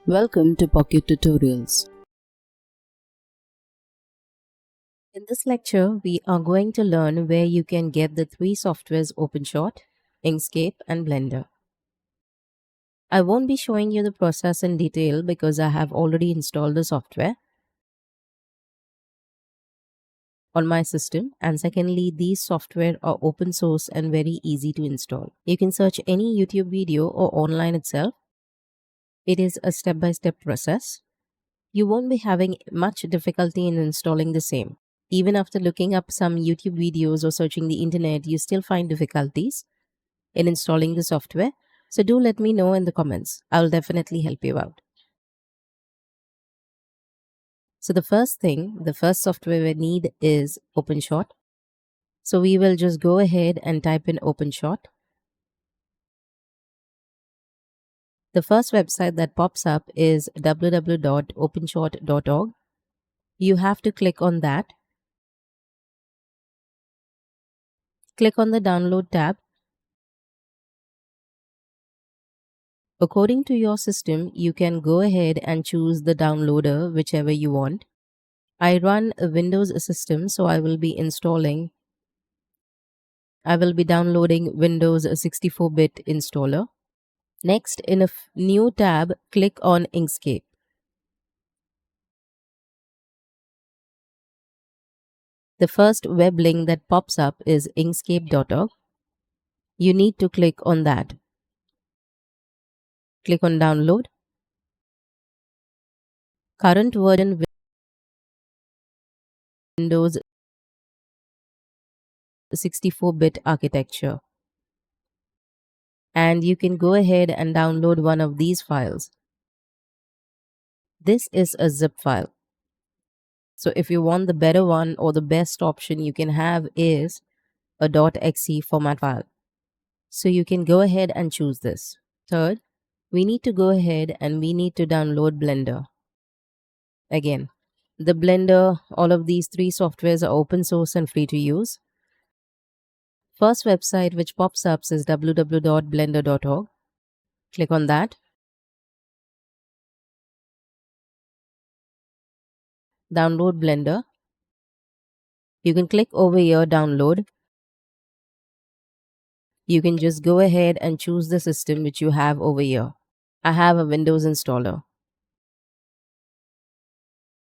Welcome to Pocket Tutorials. In this lecture, we are going to learn where you can get the three softwares OpenShot, Inkscape and Blender. I won't be showing you the process in detail because I have already installed the software on my system, and secondly, these software are open source and very easy to install. You can search any YouTube video or online itself. It is a step-by-step process. You won't be having much difficulty in installing the same. Even after looking up some YouTube videos or searching the internet, you still find difficulties in installing the software. So do let me know in the comments. I'll definitely help you out. So the first software we need is OpenShot. So we will just go ahead and type in OpenShot. The first website that pops up is www.openshot.org. You have to click on that. Click on the download tab. According to your system, you can go ahead and choose the downloader, whichever you want. I run a Windows system, so I will be downloading Windows 64-bit installer. Next, in a new tab, click on Inkscape. The first web link that pops up is inkscape.org. You need to click on that. Click on download. Current version Windows 64-bit architecture. And you can go ahead and download one of these files. This is a zip file. So if you want the better one or the best option you can have is a .exe format file. So you can go ahead and choose this. Third, we need to go ahead and we need to download Blender. Again, the Blender, all of these three softwares are open source and free to use. First website which pops up is www.blender.org. Click on that. Download Blender. You can click over here, download. You can just go ahead and choose the system which you have over here. I have a Windows installer.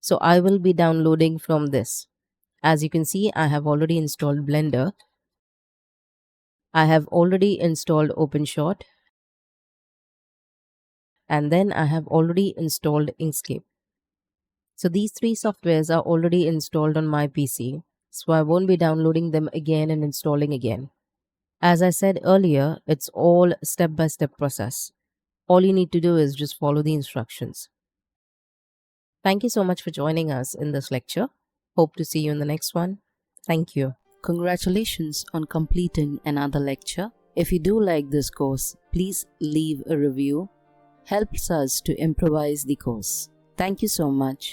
So I will be downloading from this. As you can see, I have already installed Blender. I have already installed OpenShot. And then I have already installed Inkscape. So these three softwares are already installed on my PC. So I won't be downloading them again and installing again. As I said earlier, it's all step-by-step process. All you need to do is just follow the instructions. Thank you so much for joining us in this lecture. Hope to see you in the next one. Thank you. Congratulations on completing another lecture. If you do like this course, please leave a review. Helps us to improvise the course. Thank you so much.